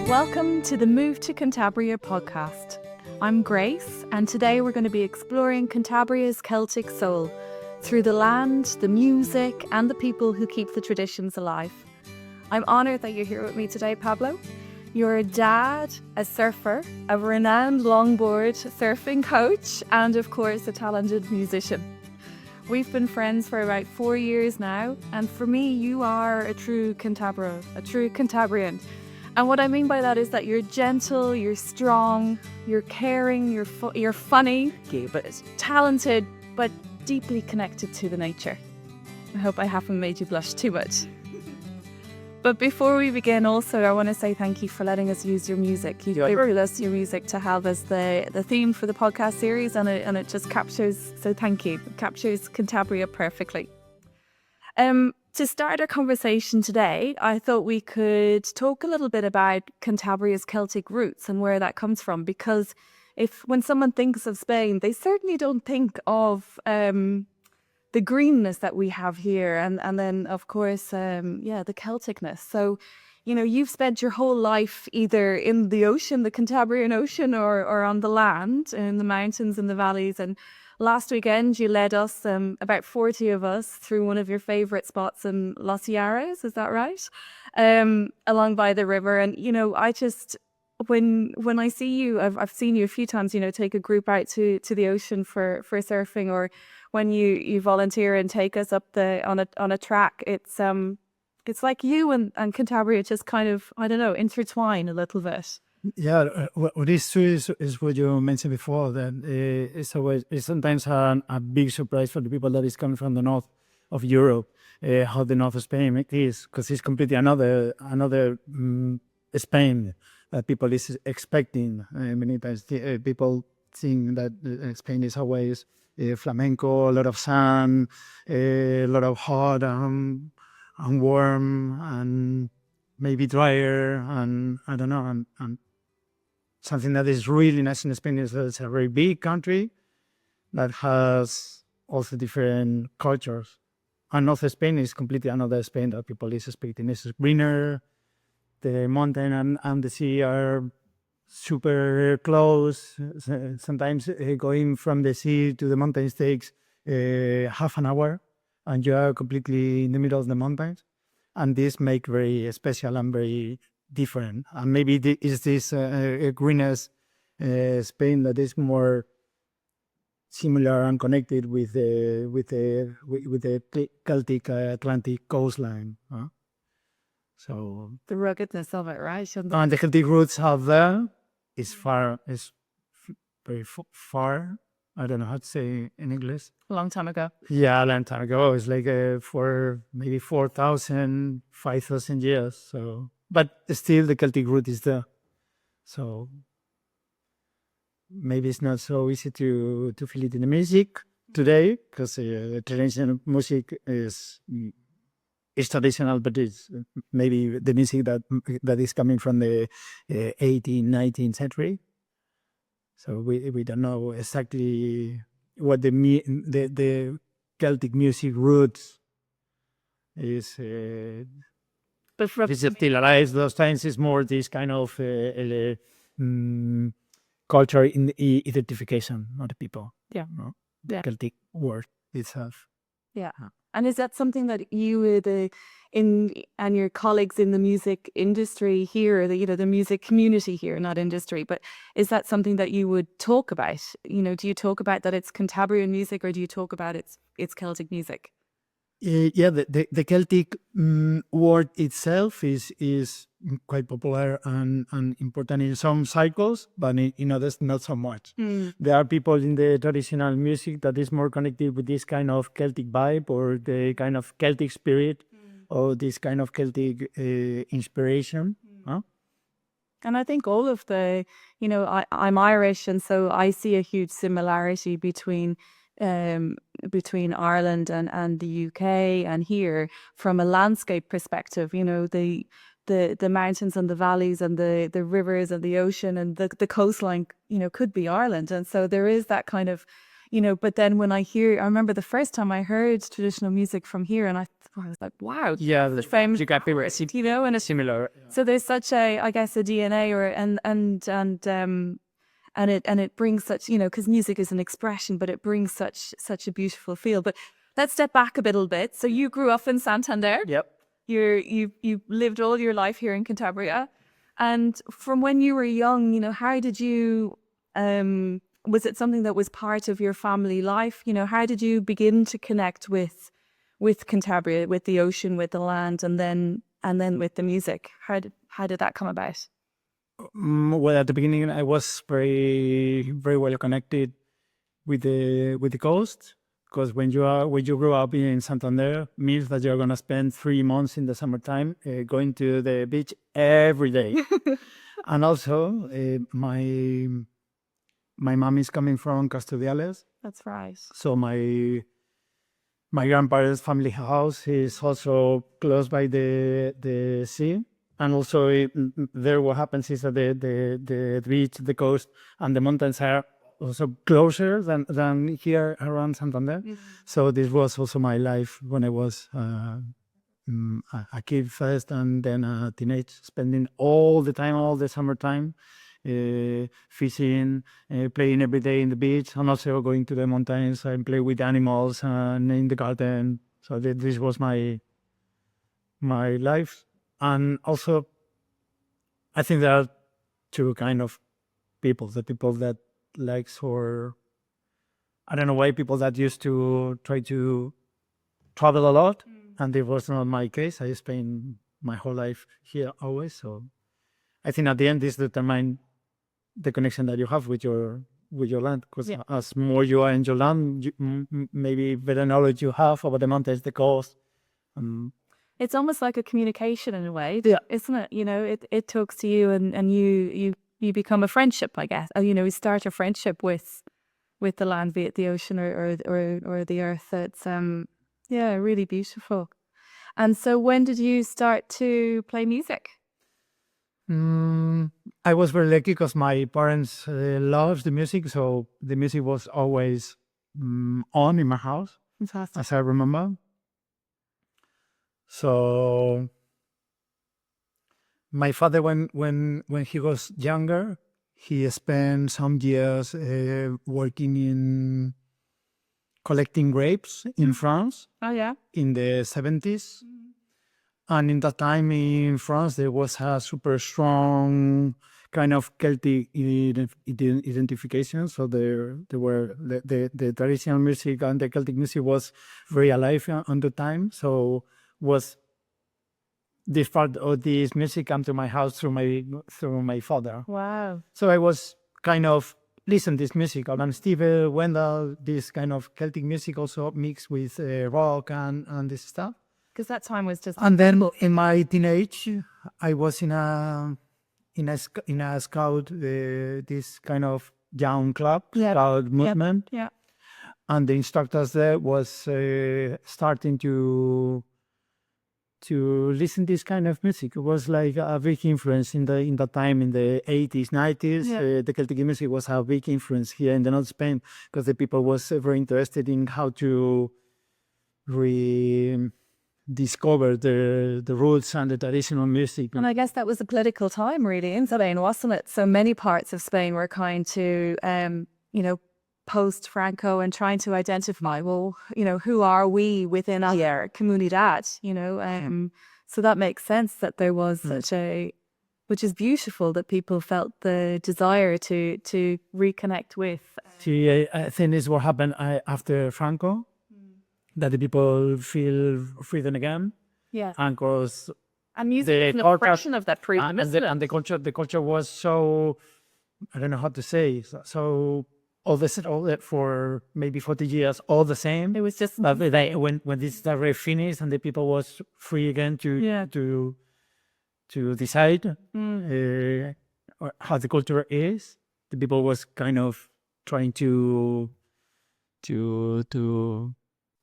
Welcome to the Move to Cantabria podcast. I'm Grace, and today we're going to be exploring Cantabria's Celtic soul through the land, the music, and the people who keep the traditions alive. I'm honoured that you're here with me today, Pablo. You're a dad, a surfer, a renowned longboard surfing coach, and of course, a talented musician. We've been friends for about 4 years now, and for me, you are a true Cantabrian. And what I mean by that is that you're gentle, you're strong, you're caring, you're funny, but talented, but deeply connected to the nature. I hope I haven't made you blush too much. But before we begin, also, I want to say thank you for letting us use your music. You gave us your music to have as the theme for the podcast series, and it just captures, so thank you, it captures Cantabria perfectly. To start our conversation today, I thought we could talk a little bit about Cantabria's Celtic roots and where that comes from, because when someone thinks of Spain, they certainly don't think of the greenness that we have here, and then of course, the Celticness. So, you've spent your whole life either in the ocean, the Cantabrian Ocean, or on the land, in the mountains and the valleys. And last weekend, you led us, about 40 of us, through one of your favourite spots in Los Yares, is that right? Along by the river. And, I just, when I see you, I've seen you a few times, take a group out to the ocean for surfing, or when you volunteer and take us up on a track. It's like you and Cantabria just kind of, I don't know, intertwine a little bit. Yeah, what is true is what you mentioned before, that it's sometimes a big surprise for the people that is coming from the north of Europe, how the north of Spain is, because it's completely another Spain that people is expecting. Many times people think that Spain is always flamenco, a lot of sun, a lot of hot and warm, and maybe drier, and I don't know, and something that is really nice in Spain is that it's a very big country that has also different cultures. And North Spain is completely another Spain that people is expecting. It's greener, the mountain and the sea are super close. Sometimes going from the sea to the mountains takes half an hour, and you are completely in the middle of the mountains. And this make very special and very different. And maybe is this greenest Spain that is more similar and connected with the Celtic Atlantic coastline. So The ruggedness of it, right? and the Celtic roots have there is very far. I don't know how to say in English. A long time ago. Yeah, a long time ago. It's like maybe 4,000, 5,000 years. So, but still the Celtic root is there. So maybe it's not so easy to feel it in the music today, because the traditional music is traditional, but it's maybe the music that is coming from the 18th, 19th century. So we don't know exactly what the Celtic music roots is. But from It's still alive. Those times is more this kind of culture in identification, not the people. Yeah. No? Yeah. Celtic word itself. Yeah. And is that something that you and your colleagues in the music industry here, the music community here, not industry, but is that something that you would talk about? Do you talk about that it's Cantabrian music, or do you talk about it's Celtic music? Yeah, the Celtic word itself is quite popular and important in some cycles, but in others not so much. There are people in the traditional music that is more connected with this kind of Celtic vibe, or the kind of Celtic spirit, or this kind of Celtic inspiration. Huh? And I think all of I'm Irish, and so I see a huge similarity between Ireland and the UK and here from a landscape perspective. The mountains and the valleys and the rivers and the ocean and the coastline, could be Ireland. And so there is that kind of, but then when I remember the first time I heard traditional music from here, and I was like, wow, Yeah, the famous, you got recipe, you know, and it's, similar. so there's such a, I guess, a DNA or and it brings such, you know, because music is an expression, but it brings such a beautiful feel. But let's step back a little bit. So you grew up in Santander. Yep. You lived all your life here in Cantabria, and from when you were young, you know, how did you was it something that was part of your family life? You know, how did you begin to connect with Cantabria, with the ocean, with the land, and then with the music? How did that come about? Well, at the beginning, I was very well connected with the coast, because when you grow up in Santander, means that you're gonna spend 3 months in the summertime going to the beach every day. And also, my mom is coming from Casturdiales, That's right. so my grandparents' family house is also close by the sea. And also there what happens is that the beach, the coast, and the mountains are also closer than here around Santander. So this was also my life when I was a kid first, and then a teenage, spending all the summertime fishing, playing every day in the beach, and also going to the mountains and play with animals and in the garden. So this was my life. And also, I think there are two kind of people: the people that likes, or I don't know why, people that used to try to travel a lot, and it was not my case. I spent my whole life here always. So I think at the end this determines the connection that you have with your land, because as more you are in your land, maybe better knowledge you have about the mountains, the coast. It's almost like a communication in a way, Yeah. isn't it? You know, it talks to you, and you become a friendship, I guess. You know, you start a friendship with the land, be it the ocean or the earth. It's really beautiful. And so, when did you start to play music? I was very lucky because my parents loved the music, so the music was always on in my house, Fantastic. as I remember. So my father, when he was younger, he spent some years working in collecting grapes in France Oh yeah. in the 70s. And in that time in France, there was a super strong kind of Celtic identification. So there were the traditional music and the Celtic music was very alive on the time. So was this part of this music come to my house through my father. Wow. So I was kind of listen this music, and Steve Wendell, this kind of Celtic music also mixed with rock and this stuff. Because that time was just. And then in my teenage, I was in a scout, this kind of young club, scout movement. Yeah. And the instructors there was starting to listen this kind of music. It was like a big influence in the time in the 80s, 90s. Yeah. The Celtic music was a big influence here in the North Spain, because the people was very interested in how to discover the roots and the traditional music. And I guess that was a political time, really, in Spain, wasn't it? So many parts of Spain were kind to, post-Franco and trying to identify, well, you know, who are we within our comunidad, you know? So that makes sense that there was such a, which is beautiful, that people felt the desire to reconnect with. See, I think this what happened after Franco, that the people feel freedom again. Yeah. And because And music, the expression of that freedom, and the culture was so, I don't know how to say, so all the for maybe 40 years, all the same. It was just. But when this already finished and the people was free again to decide how the culture is, the people was kind of trying to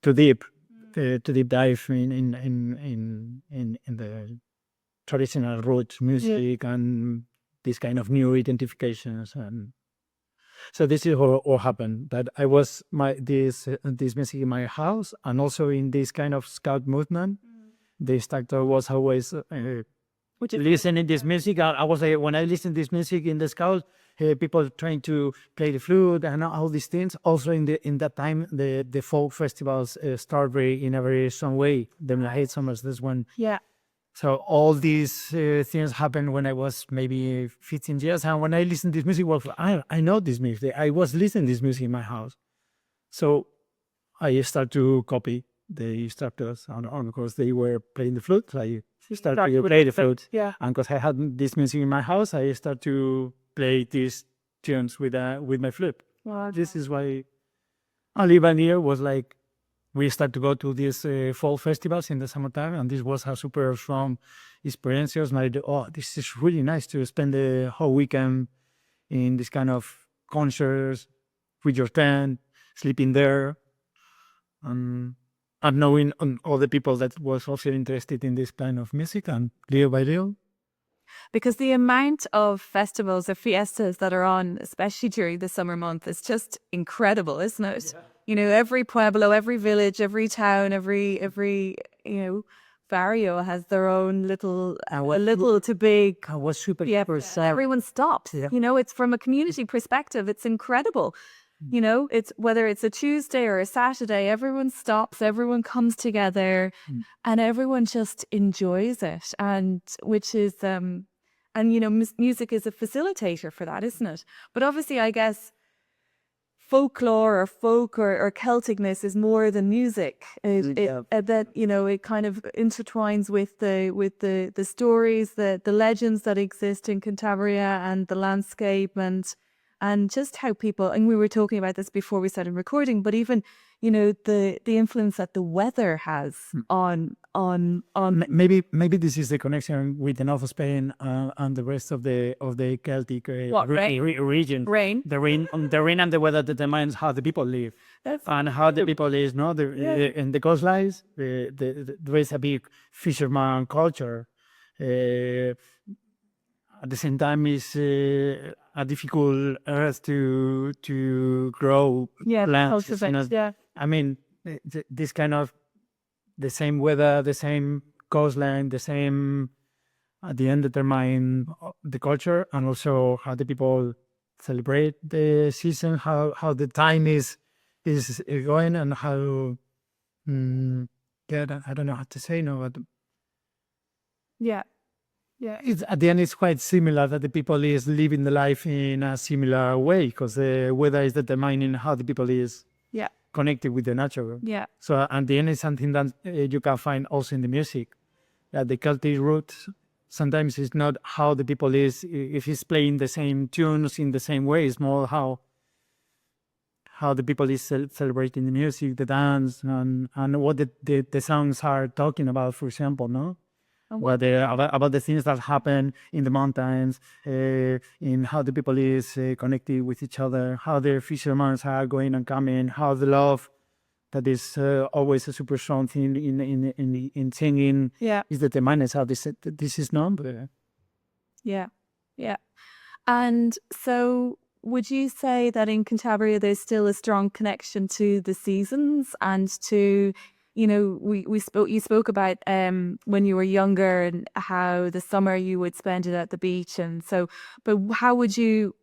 deep dive in the traditional roots music and this kind of new identifications. And So this is what happened. That I was this music in my house, and also in this kind of scout movement. The instructor was always listening this music. I was when I listened this music in the scout, people trying to play the flute and all these things. Also in that time, the folk festivals start in a very strong way. The hate summers. This one. Yeah. So all these things happened when I was maybe 15 years, and when I listened to this music, I know this music. I was listening to this music in my house, so I start to copy the instructors, and of course they were playing the flute. I started to play the flute, Yeah. and because I had this music in my house, I start to play these tunes with my flute. Wow. This is why Oliver here was like. We start to go to these fall festivals in the summertime, and this was a super strong experience. Like, oh, this is really nice to spend the whole weekend in this kind of concerts with your tent, sleeping there, and knowing all the people that was also interested in this kind of music, and little by little. Because the amount of festivals or fiestas that are on, especially during the summer month, is just incredible, isn't it? Yeah. You know, every pueblo, every village, every town, every barrio has their own little, a little to big. I was super. Yeah, everyone stops. Yeah. You know, it's from a community perspective, it's incredible. You know, it's whether it's a Tuesday or a Saturday, everyone stops, everyone comes together, and everyone just enjoys it, and which is and you know, music is a facilitator for that, isn't it? But obviously, I guess folklore or folk or Celticness is more than music. That you know, it kind of intertwines with the stories, the legends that exist in Cantabria and the landscape and just how people, and we were talking about this before we started recording, but even, you know, the influence that the weather has on maybe this is the connection with the north of Spain and the rest of the Celtic region. Rain. The rain and the weather determines how the people live. And how the people live. No, in the coastlines, there is a big fisherman culture. At the same time, it's a difficult earth to grow plants. I mean, this kind of the same weather, the same coastline, the same at the end determine the culture, and also how the people celebrate the season, how the time is going, and how I don't know how to say no, but it's at the end it's quite similar that the people is living the life in a similar way, because the weather is determining how the people is connected with the nature. Yeah. So at the end it's something that you can find also in the music. That the Celtic roots sometimes it's not how the people is, if he's playing the same tunes in the same way, it's more how the people is celebrating the music, the dance, and what the songs are talking about, for example, no? What about the things that happen in the mountains, in how the people is connected with each other, how their fishermen are going and coming, how the love that is always a super strong thing in singing is determined how this is known. Yeah. And so, would you say that in Cantabria there's still a strong connection to the seasons and to, you know, you spoke about when you were younger and how the summer you would spend it at the beach, and so, but how would you,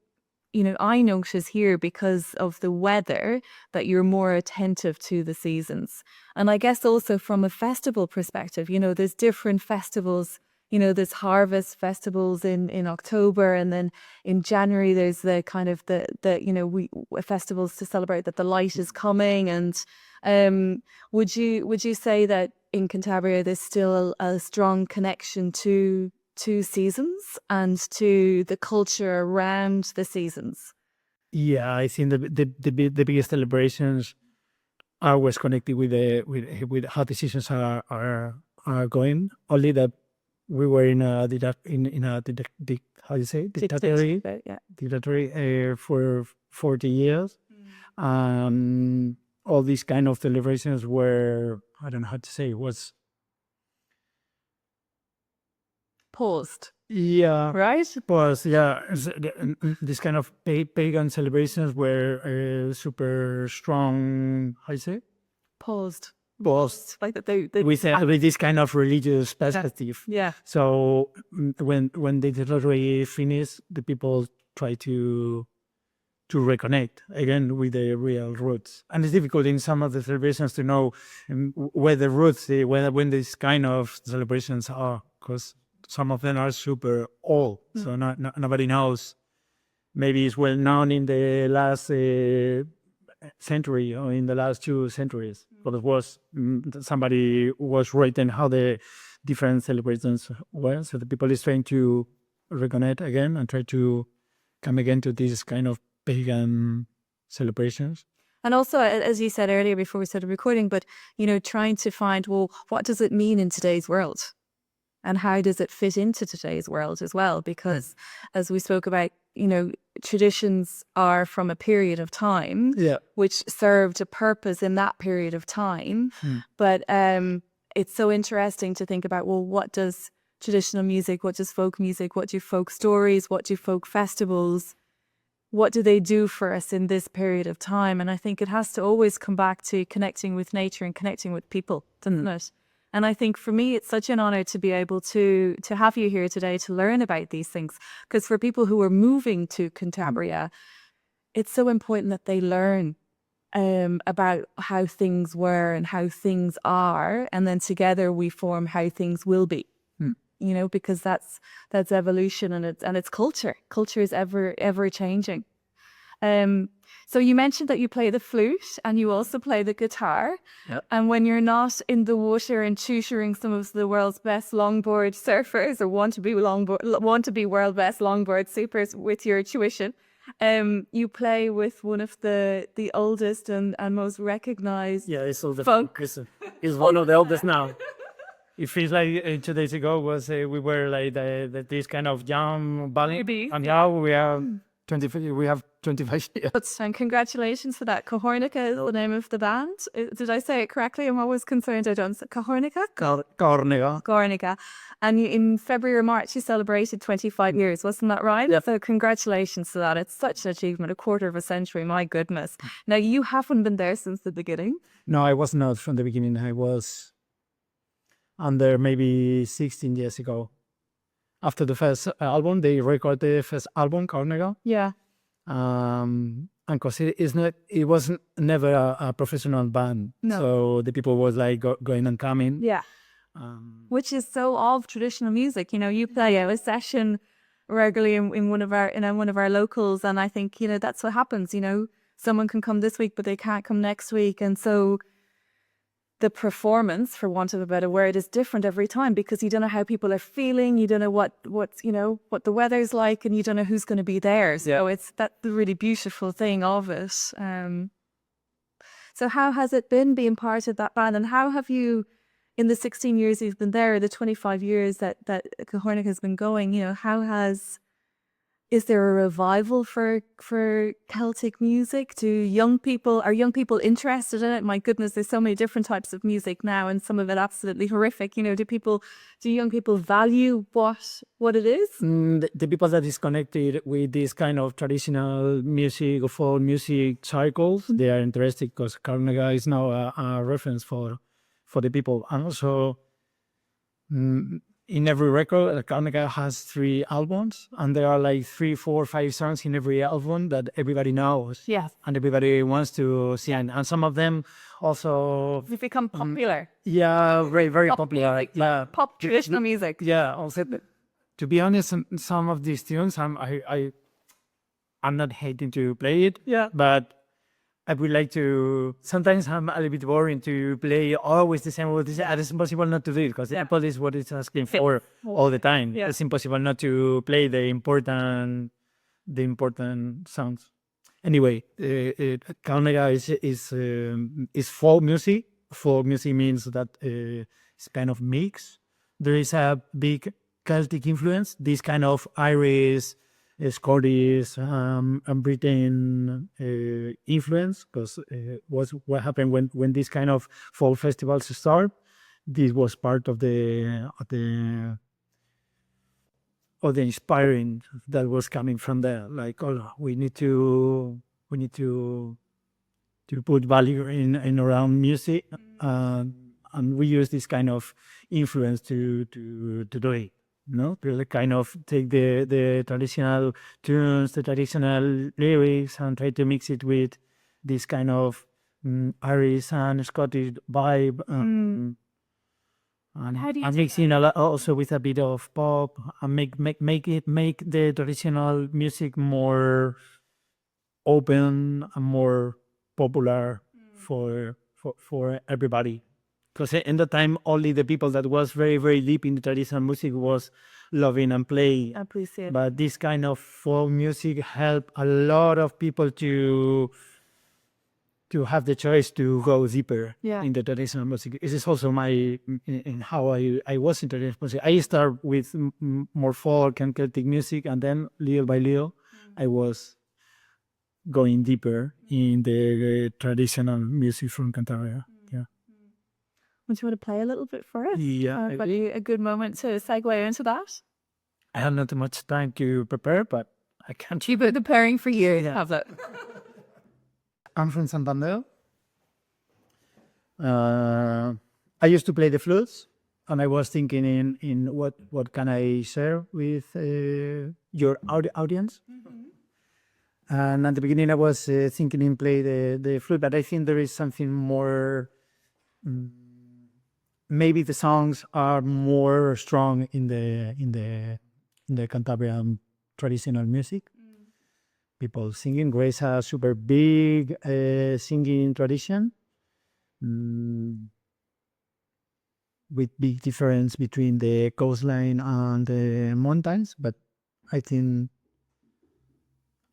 you know, I notice here because of the weather that you're more attentive to the seasons. And I guess also from a festival perspective, you know, there's different festivals, you know, there's harvest festivals in October, and then in January there's the kind of the you know, festivals to celebrate that the light is coming. And would you say that in Cantabria there's still a strong connection to seasons and to the culture around the seasons? Yeah, I think the biggest celebrations are always connected with how the seasons are going. Only that we were in a how do you say dictatorship? Dictatorship for 40 years. All these kind of celebrations were, I don't know how to say, was paused. Yeah, right? was this kind of pagan celebrations were super strong. How you say? Paused. Was Like that they with this kind of religious perspective. yeah. So when they totally finish, the people try to reconnect again with the real roots. And it's difficult in some of the celebrations to know where the roots, when these kind of celebrations are, because some of them are super old, so nobody knows. Maybe it's well known in the last century or in the last 2 centuries, but it was somebody was writing how the different celebrations were. So the people is trying to reconnect again and try to come again to this kind of pagan celebrations. And also, as you said earlier before we started recording, but, trying to find, well, what does it mean in today's world? And how does it fit into today's world as well? Because as we spoke about, traditions are from a period of time, which served a purpose in that period of time. But it's so interesting to think about, well, what does traditional music, what does folk music, what do folk stories, what do folk festivals, what do they do for us in this period of time? And I think it has to always come back to connecting with nature and connecting with people, doesn't it? And I think for me, it's such an honor to be able to have you here today to learn about these things. Because for people who are moving to Cantabria, it's so important that they learn about how things were and how things are. And then together we form how things will be. Because that's evolution and it's culture. Culture is ever changing. So you mentioned that you play the flute and you also play the guitar. Yep. And when you're not in the water and tutoring some of the world's best longboard surfers or want to be world best longboard supers with your tuition, you play with one of the oldest and most recognized it's all the folk. He's one of the oldest now. It feels like 2 days ago was we were like this kind of young band, and now we are 25. We have 25 years. And congratulations for that. Cahornega is the name of the band. Did I say it correctly? I'm always concerned I don't say Cahornega. Cahornega. Cahornega. And in February or March, you celebrated 25 years. Wasn't that right? Yep. So congratulations to that. It's such an achievement, a quarter of a century. My goodness. Now, you haven't been there since the beginning. No, I was not from the beginning. I was under maybe 16 years ago. After the first album, they recorded the first album, Cahornega. Yeah. And because it was never a professional band. No. So the people was like going and coming. Yeah. Which is so of traditional music. You play a session regularly in one of our locals, and I think that's what happens. Someone can come this week, but they can't come next week, and so the performance, for want of a better word, is different every time because you don't know how people are feeling, you don't know what the weather's like, and you don't know who's going to be there. So it's that's the really beautiful thing of it. So how has it been being part of that band, and how have you, in the 16 years you've been there, the 25 years that Cahornega has been going, is there a revival for Celtic music? Are young people interested in it? My goodness, there's so many different types of music now, and some of it absolutely horrific. Do young people value what it is? The people that is connected with this kind of traditional music or folk music cycles, they are interested because Cahornega is now a reference for the people. And also, in every record, Cahornega has 3 albums, and there are like 3, 4, 5 songs in every album that everybody knows. Yes. And everybody wants to see. And some of them also... They've become popular. Very, very popular. Pop traditional music. Yeah. Also, to be honest, some of these tunes, I'm not hating to play it. Yeah. But I would like to. Sometimes I'm a little bit boring to play always the same. It's impossible not to do it because that is what it's asking for all the time. Yeah. It's impossible not to play the important sounds. Anyway, Cahornega is folk music. Folk music means that it's kind of mix. There is a big Celtic influence. This kind of Irish, Scottish, and Britain influence, because was what happened when this kind of folk festivals start. This was part of the or the inspiring that was coming from there. Like, oh, we need to put value in around music, and we use this kind of influence to do it. No, really kind of take the traditional tunes, the traditional lyrics, and try to mix it with this kind of Irish and Scottish vibe. And How do you I'm do mixing a lot also with a bit of pop, and make the traditional music more open and more popular for everybody. Because in the time, only the people that was very, very deep in the traditional music was loving and playing. appreciate? But this kind of folk music helped a lot of people to have the choice to go deeper Yeah. in the traditional music. This is also in how I was in traditional music. I start with more folk and Celtic music, and then little by little, I was going deeper in the traditional music from Cantabria. Yeah. Would you want to play a little bit for us? Yeah, But a good moment to segue into that. I have not much time to prepare, but I can. Keep it preparing for you, Pablo. I'm from Santander. I used to play the flutes, and I was thinking in what can I share with your audience. And at the beginning, I was thinking in play the flute, but I think there is something more. Maybe the songs are more strong in the Cantabrian traditional music. People singing. Grace has a super big singing tradition, with big difference between the coastline and the mountains. But I think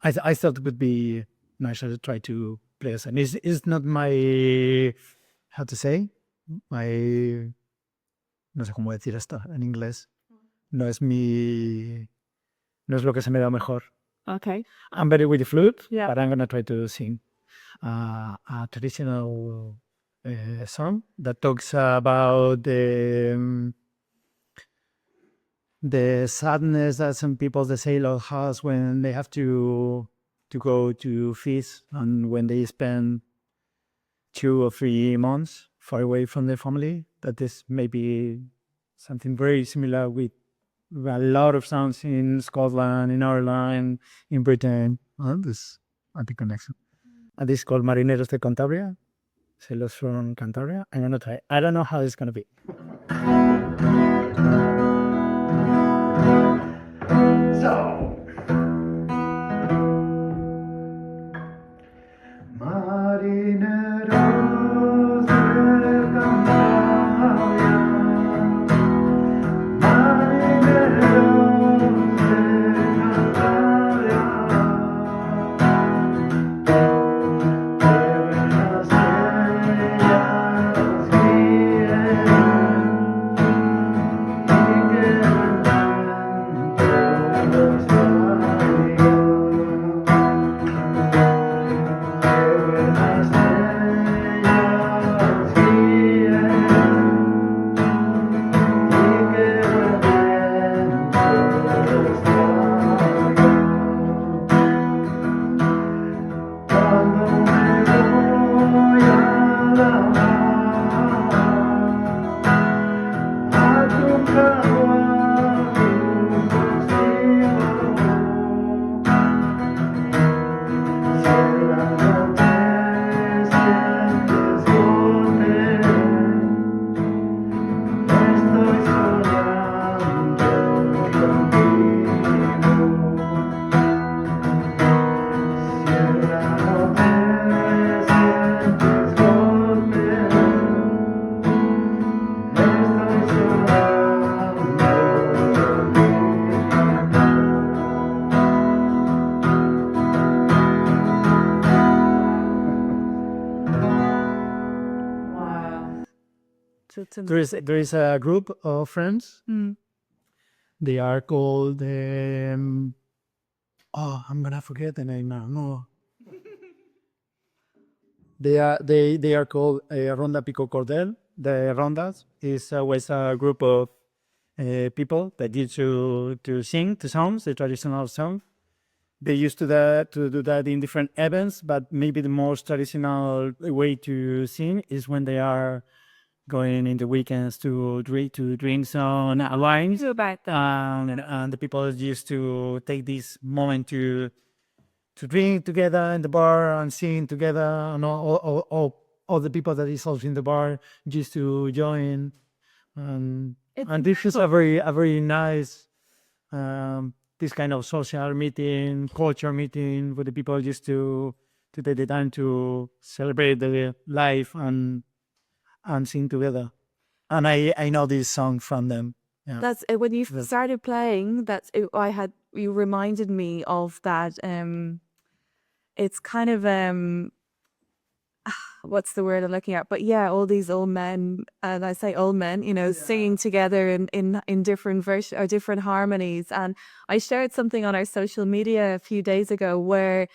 I thought it would be nicer to try to play a song. It's not my, how to say, my, no sé cómo decir esto en inglés. No es lo que se me da mejor. Okay. I'm better with the flute, Yeah. but I'm gonna try to sing a traditional song that talks about the sadness that some people the sailor has when they have to go to feast, and when they spend 2 or 3 months far away from their family. That is maybe something very similar with a lot of sounds in Scotland, in Ireland, in Britain. This anti-connection. And this is called Marineros de Cantabria, sailors from Cantabria. I'm gonna try. I don't know how it's gonna be. So. Marineros de Cantabria, marineros de Cantabria, que buenas estrellas guíen y que todos There is a group of friends. They are called. I'm gonna forget the name now. No. They are called Ronda Pico Cordel. The Rondas is always a group of people that used to sing the songs, the traditional songs. They used to do that in different events, but maybe the most traditional way to sing is when they are going in the weekends to drink some wines. About that. And the people used to take this moment to drink together in the bar and sing together, and all the people that is also in the bar used to join. And this is a very nice this kind of social meeting, culture meeting, where the people used to take the time to celebrate the life and sing together. And I know this song from them. Yeah. That's when you started playing. You reminded me of that. It's kind of what's the word I'm looking at? But yeah, all these old men, and I say old men, singing together in different versions or different harmonies. And I shared something on our social media a few days ago where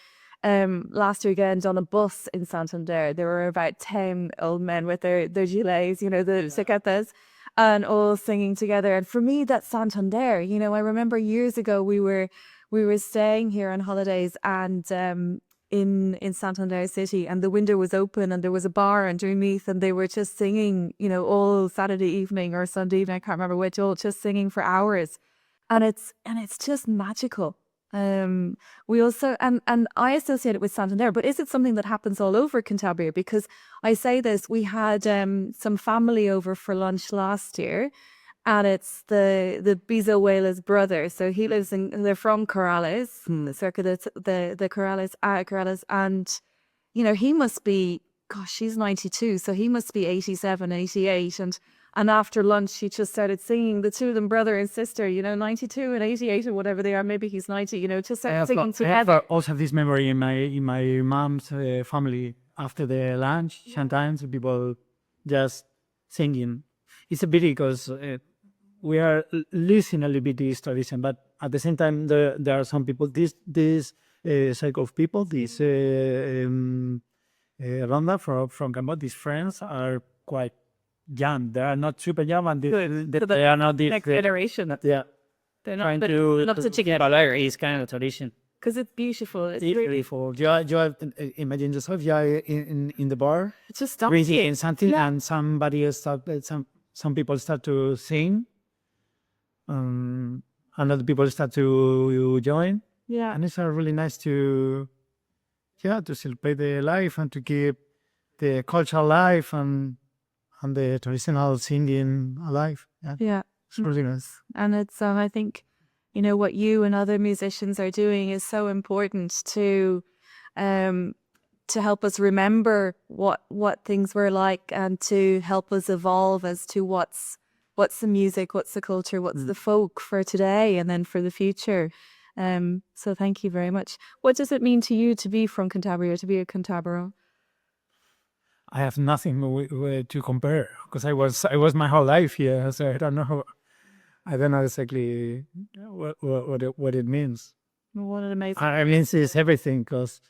last weekend on a bus in Santander, there were about 10 old men with their gilets, the cicatas, and all singing together. And for me, that's Santander. I remember years ago we were staying here on holidays and in Santander City, and the window was open and there was a bar underneath, and they were just singing, all Saturday evening or Sunday evening, I can't remember which, all just singing for hours. And it's just magical. We also and I associate it with Santander, but is it something that happens all over Cantabria? Because I say this, we had some family over for lunch last year, and it's the bisabuela's brother. So he lives they're from Corrales, circa the Corrales, and he must be, gosh, she's 92, so he must be 87, 88, and after lunch, she just started singing, the two of them, brother and sister, 92 and 88 or whatever they are. Maybe he's 90, just started singing together. I also have this memory in my mom's family. After the lunch, sometimes people just singing. It's a pity because we are losing a little bit this tradition, but at the same time, there are some people, this cycle of people, this Ronda from Cambodia, these friends are quite young. They are not super young, and they are not the next generation. Yeah, They're not trying to get follow is kind of tradition. Because it's beautiful. It's beautiful. You imagine yourself, you are in the bar, It's just stop drinking something, and somebody else some people start to sing, and other people start to join. Yeah, and it's really nice to celebrate the life and to keep the culture alive and the traditional singing alive. Yeah. It's really nice. And it's I think what you and other musicians are doing is so important to help us remember what things were like, and to help us evolve as to what's the music, what's the culture, what's the folk for today and then for the future. So thank you very much. What does it mean to you to be from Cantabria, to be a Cantabro? I have nothing to compare because I was my whole life here, so I don't know exactly what it means. What an amazing. I mean, it's everything because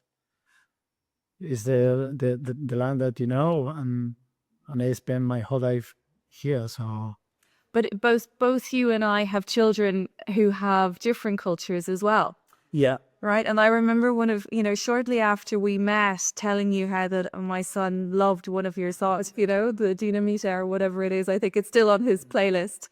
it's the land that and I spent my whole life here. So, but both you and I have children who have different cultures as well. Yeah. Right. And I remember shortly after we met, telling you how that my son loved one of your songs, the Dinamita or whatever it is. I think it's still on his playlist.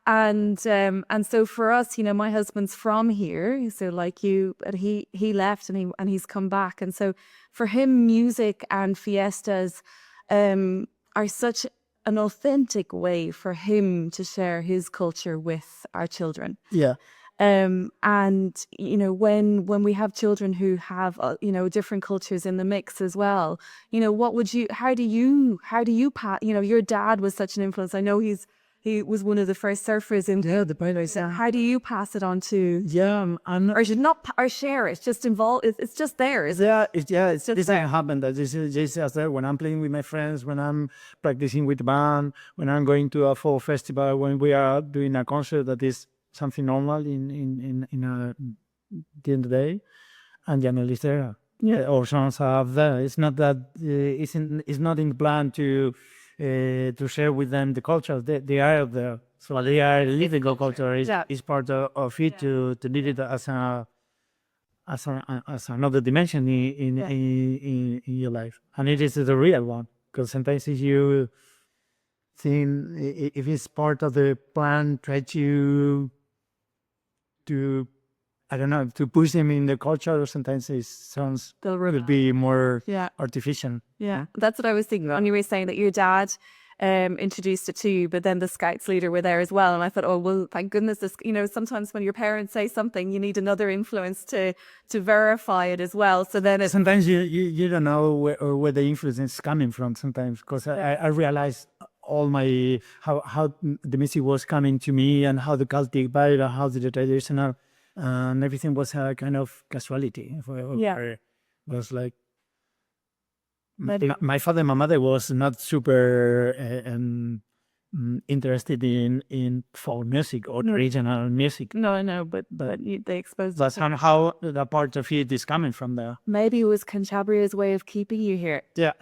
And so for us, my husband's from here. So like you, but he left and he's come back. And so for him, music and fiestas are such an authentic way for him to share his culture with our children. Yeah. And when we have children who have different cultures in the mix as well, how do you pass, your dad was such an influence. I know he was one of the first surfers in the Paradise. How do you pass it on to or should not or share it, just involve it's just there, isn't it? It's this doesn't happen. That this is just there when I'm playing with my friends, when I'm practicing with the band, when I'm going to a folk festival, when we are doing a concert that is something normal in the end of the day, and Janelle is there. Yeah. Or songs are there. It's not that it's not in the plan to share with them the culture. They are there. So they are living the culture Yeah. is part of it to lead it as another dimension in your life, and it is the real one. Because sometimes if you think if it's part of the plan, try to I don't know, to push them in the culture. Sometimes it sounds They'll will be more Yeah. artificial. Yeah, that's what I was thinking. When you were saying that your dad introduced it to you, but then the Scouts leader were there as well. And I thought, oh, well, thank goodness this, sometimes when your parents say something, you need another influence to verify it as well. So then it's, Sometimes you don't know where the influence is coming from sometimes, because I realized all my how the music was coming to me and how the Celtic vibe, how the traditional, and everything was a kind of casuality. Yeah. Was like my father and my mother was not super interested in folk music or regional music. no, but they exposed That's how the part of it is coming from there. Maybe it was Cantabria's way of keeping you here. Yeah.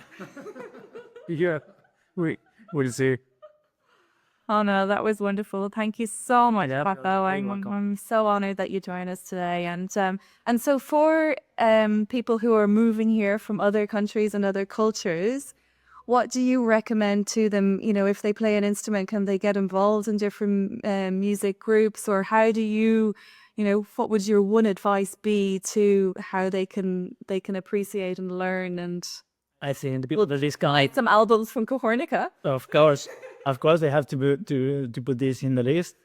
Yeah. We'll see. Oh no, that was wonderful. Thank you so much, Yeah, Pablo. you're welcome. I'm so honored that you joined us today. And so for people who are moving here from other countries and other cultures, what do you recommend to them? If they play an instrument, can they get involved in different music groups, or how do you, what would your one advice be to how they can appreciate and learn and I think the people that this guy, some albums from Cahornega? of course, they have to put this in the list.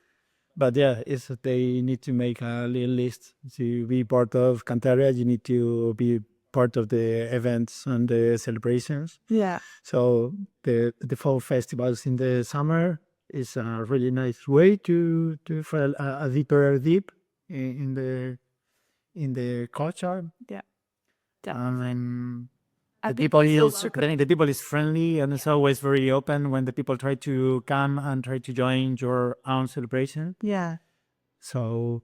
But yeah, it's they need to make a little list to be part of Cantabria. You need to be part of the events and the celebrations. Yeah. So the fall festivals in the summer is a really nice way to for a deeper deep in the culture. Yeah. And I the think people it's is the people is friendly and it's always very open when the people try to come and try to join your own celebration. Yeah. So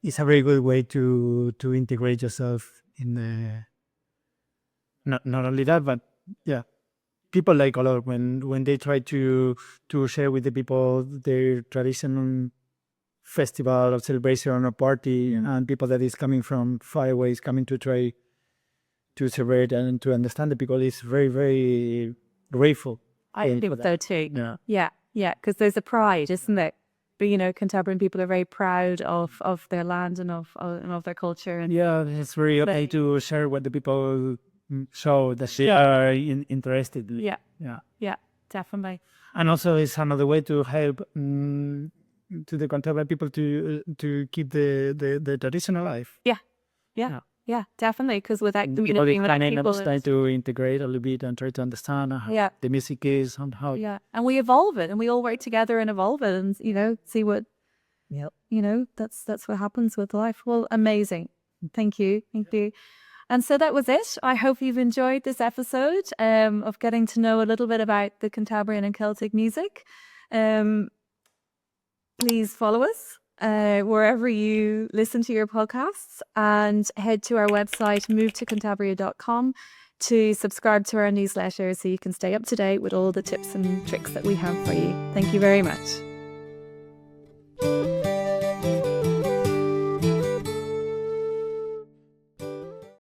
it's a very good way to integrate yourself in the. Not only that, but yeah, people like a lot when they try to share with the people their traditional festival or celebration or party, and people that is coming from far away is coming to try to celebrate and to understand the people is very, very grateful. I think so too. Yeah. Yeah, because there's a pride, isn't there? But Cantabrian people are very proud of their land and of their culture. And Yeah, it's very okay to share what the people show that they are interested. Yeah, definitely. And also it's another way to help to the Cantabrian people to keep the traditional life. Yeah, definitely. Because without People people, trying to integrate a little bit and try to understand how the music is and how. Yeah, and we evolve it, and we all work together and evolve it, and see what. That's what happens with life. Well, amazing. Thank you. And so that was it. I hope you've enjoyed this episode of getting to know a little bit about the Cantabrian and Celtic music. Please follow us wherever you listen to your podcasts, and head to our website, movetocantabria.com, to subscribe to our newsletter so you can stay up to date with all the tips and tricks that we have for you. Thank you very much.